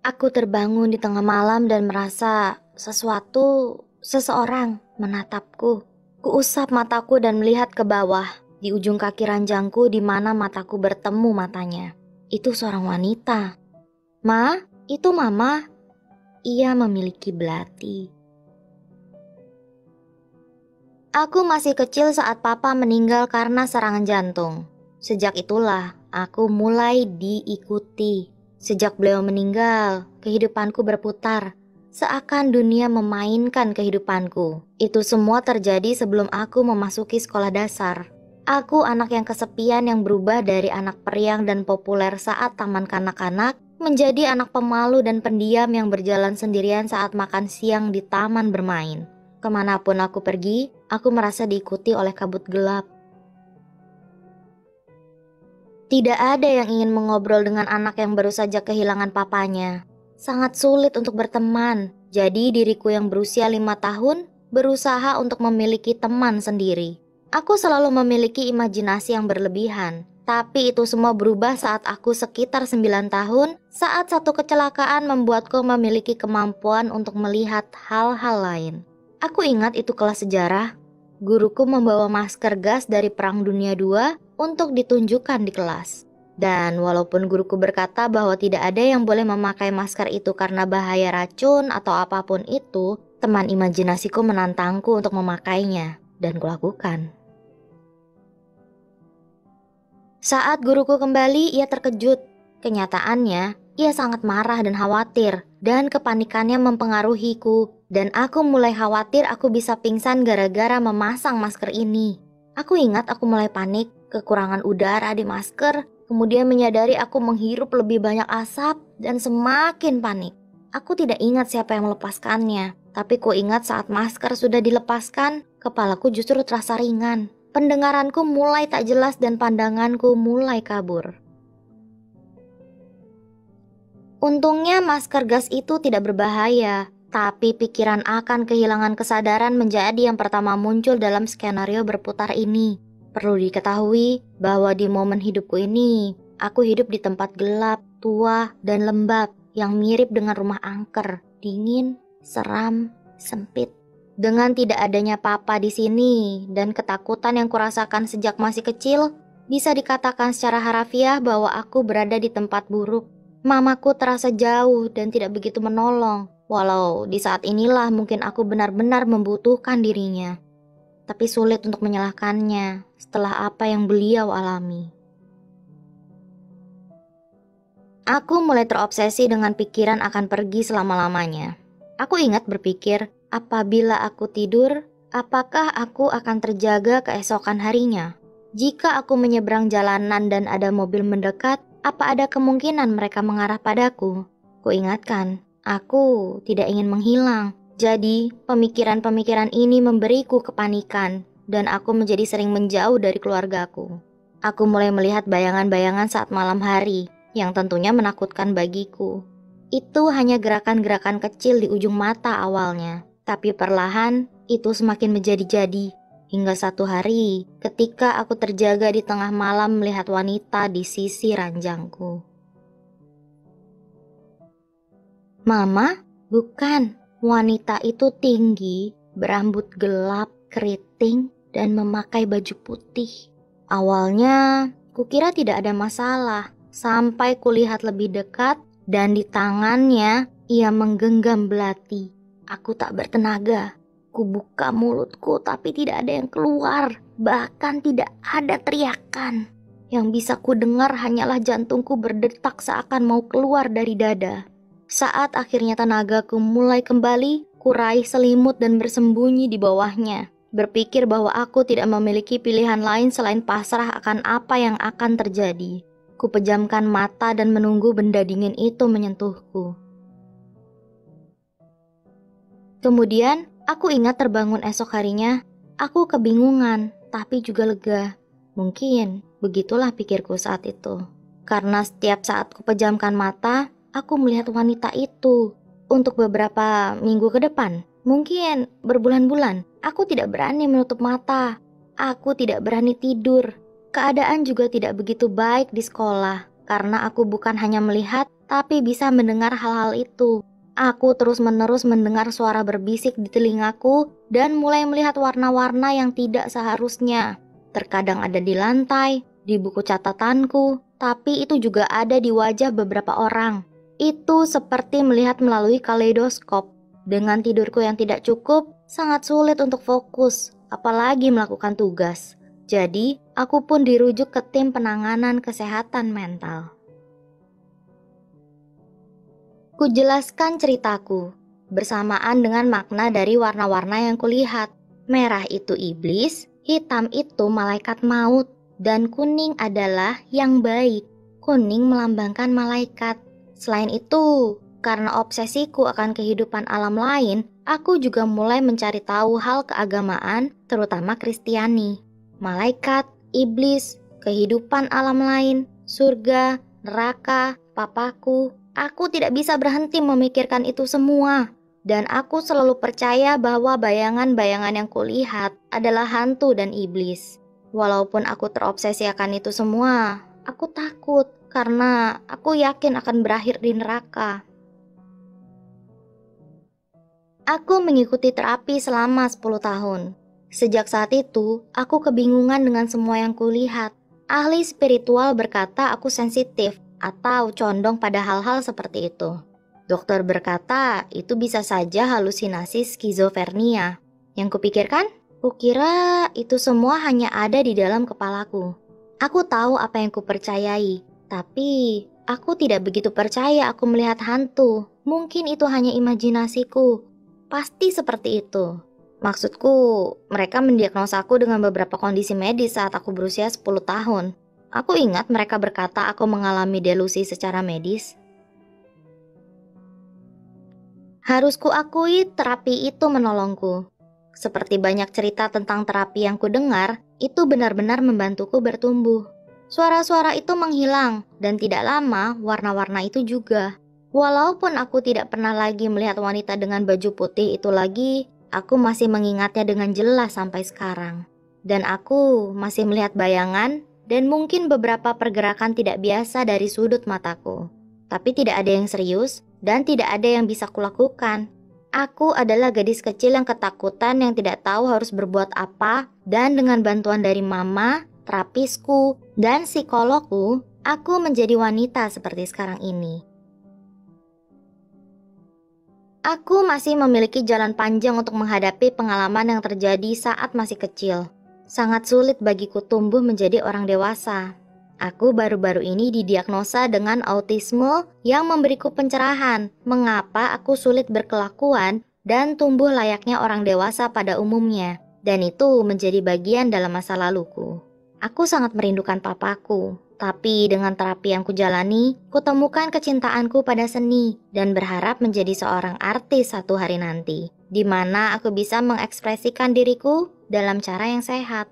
Aku terbangun di tengah malam dan merasa seseorang menatapku. Kuusap mataku dan melihat ke bawah, di ujung kaki ranjangku di mana mataku bertemu matanya. Itu seorang wanita. Ma, itu Mama. Ia memiliki belati. Aku masih kecil saat Papa meninggal karena serangan jantung. Sejak itulah aku mulai diikuti. Sejak beliau meninggal, kehidupanku berputar. Seakan dunia memainkan kehidupanku. Itu semua terjadi sebelum aku memasuki sekolah dasar. Aku anak yang kesepian yang berubah dari anak periang dan populer saat taman kanak-kanak menjadi anak pemalu dan pendiam yang berjalan sendirian saat makan siang di taman bermain. Kemanapun aku pergi, aku merasa diikuti oleh kabut gelap. Tidak ada yang ingin mengobrol dengan anak yang baru saja kehilangan papanya. Sangat sulit untuk berteman, jadi diriku yang berusia 5 tahun berusaha untuk memiliki teman sendiri. Aku selalu memiliki imajinasi yang berlebihan, tapi itu semua berubah saat aku sekitar 9 tahun, saat satu kecelakaan membuatku memiliki kemampuan untuk melihat hal-hal lain. Aku ingat itu kelas sejarah. Guruku membawa masker gas dari Perang Dunia II untuk ditunjukkan di kelas. Dan walaupun guruku berkata bahwa tidak ada yang boleh memakai masker itu karena bahaya racun atau apapun itu, teman imajinasiku menantangku untuk memakainya, dan kulakukan. Saat guruku kembali, ia terkejut. Kenyataannya, ia sangat marah dan khawatir, dan kepanikannya mempengaruhiku. Dan aku mulai khawatir aku bisa pingsan gara-gara memasang masker ini. Aku ingat aku mulai panik, kekurangan udara di masker, kemudian menyadari aku menghirup lebih banyak asap, dan semakin panik. Aku tidak ingat siapa yang melepaskannya, tapi ku ingat saat masker sudah dilepaskan, kepalaku justru terasa ringan. Pendengaranku mulai tak jelas dan pandanganku mulai kabur. Untungnya masker gas itu tidak berbahaya, tapi pikiran akan kehilangan kesadaran menjadi yang pertama muncul dalam skenario berputar ini. Perlu diketahui bahwa di momen hidupku ini, aku hidup di tempat gelap, tua, dan lembab yang mirip dengan rumah angker, dingin, seram, sempit. Dengan tidak adanya papa di sini dan ketakutan yang kurasakan sejak masih kecil, bisa dikatakan secara harafiah bahwa aku berada di tempat buruk. Mamaku terasa jauh dan tidak begitu menolong, walau di saat inilah mungkin aku benar-benar membutuhkan dirinya. Tapi sulit untuk menyalahkannya setelah apa yang beliau alami. Aku mulai terobsesi dengan pikiran akan pergi selama-lamanya. Aku ingat berpikir, apabila aku tidur, apakah aku akan terjaga keesokan harinya? Jika aku menyeberang jalanan dan ada mobil mendekat, apa ada kemungkinan mereka mengarah padaku? Kuingatkan, aku tidak ingin menghilang. Jadi, pemikiran-pemikiran ini memberiku kepanikan, dan aku menjadi sering menjauh dari keluargaku. Aku mulai melihat bayangan-bayangan saat malam hari, yang tentunya menakutkan bagiku. Itu hanya gerakan-gerakan kecil di ujung mata awalnya, tapi perlahan itu semakin menjadi-jadi. Hingga satu hari, ketika aku terjaga di tengah malam melihat wanita di sisi ranjangku. Mama? Bukan. Wanita itu tinggi, berambut gelap, keriting, dan memakai baju putih. Awalnya, kukira tidak ada masalah, sampai kulihat lebih dekat, dan di tangannya ia menggenggam belati. Aku tak bertenaga. Kubuka mulutku tapi tidak ada yang keluar, bahkan tidak ada teriakan. Yang bisa kudengar hanyalah jantungku berdetak seakan mau keluar dari dada. Saat akhirnya tenagaku mulai kembali, kuraih selimut dan bersembunyi di bawahnya. Berpikir bahwa aku tidak memiliki pilihan lain selain pasrah akan apa yang akan terjadi. Kupejamkan mata dan menunggu benda dingin itu menyentuhku. Kemudian, aku ingat terbangun esok harinya, aku kebingungan, tapi juga lega. Mungkin begitulah pikirku saat itu. Karena setiap saat kupejamkan mata, aku melihat wanita itu. Untuk beberapa minggu ke depan, mungkin berbulan-bulan, aku tidak berani menutup mata. Aku tidak berani tidur. Keadaan juga tidak begitu baik di sekolah, karena aku bukan hanya melihat, tapi bisa mendengar hal-hal itu. Aku terus-menerus mendengar suara berbisik di telingaku dan mulai melihat warna-warna yang tidak seharusnya. Terkadang ada di lantai, di buku catatanku, tapi itu juga ada di wajah beberapa orang. Itu seperti melihat melalui kaleidoskop. Dengan tidurku yang tidak cukup, sangat sulit untuk fokus, apalagi melakukan tugas. Jadi, aku pun dirujuk ke tim penanganan kesehatan mental. Kujelaskan ceritaku, bersamaan dengan makna dari warna-warna yang kulihat. Merah itu iblis, hitam itu malaikat maut, dan kuning adalah yang baik. Kuning melambangkan malaikat. Selain itu, karena obsesiku akan kehidupan alam lain, aku juga mulai mencari tahu hal keagamaan, terutama Kristiani. Malaikat, iblis, kehidupan alam lain, surga, neraka, papaku. Aku tidak bisa berhenti memikirkan itu semua. Dan aku selalu percaya bahwa bayangan-bayangan yang kulihat adalah hantu dan iblis. Walaupun aku terobsesi akan itu semua, aku takut karena aku yakin akan berakhir di neraka. Aku mengikuti terapi selama 10 tahun. Sejak saat itu, aku kebingungan dengan semua yang kulihat. Ahli spiritual berkata aku sensitif atau condong pada hal-hal seperti itu. Dokter berkata itu bisa saja halusinasi skizofrenia. Yang kupikirkan? Kukira itu semua hanya ada di dalam kepalaku. Aku tahu apa yang kupercayai, tapi aku tidak begitu percaya aku melihat hantu. Mungkin itu hanya imajinasiku. Pasti seperti itu. Maksudku, mereka mendiagnosaku dengan beberapa kondisi medis saat aku berusia 10 tahun. Aku ingat mereka berkata aku mengalami delusi secara medis. Harus kuakui terapi itu menolongku. Seperti banyak cerita tentang terapi yang kudengar, itu benar-benar membantuku bertumbuh. Suara-suara itu menghilang, dan tidak lama warna-warna itu juga. Walaupun aku tidak pernah lagi melihat wanita dengan baju putih itu lagi, aku masih mengingatnya dengan jelas sampai sekarang. Dan aku masih melihat bayangan dan mungkin beberapa pergerakan tidak biasa dari sudut mataku. Tapi tidak ada yang serius dan tidak ada yang bisa kulakukan. Aku adalah gadis kecil yang ketakutan yang tidak tahu harus berbuat apa, dan dengan bantuan dari mama, terapisku, dan psikologku, aku menjadi wanita seperti sekarang ini. Aku masih memiliki jalan panjang untuk menghadapi pengalaman yang terjadi saat masih kecil. Sangat sulit bagiku tumbuh menjadi orang dewasa. Aku baru-baru ini didiagnosa dengan autisme yang memberiku pencerahan mengapa aku sulit berkelakuan dan tumbuh layaknya orang dewasa pada umumnya. Dan itu menjadi bagian dalam masa laluku. Aku sangat merindukan papaku. Tapi dengan terapi yang kujalani, kutemukan kecintaanku pada seni dan berharap menjadi seorang artis satu hari nanti, di mana aku bisa mengekspresikan diriku dalam cara yang sehat.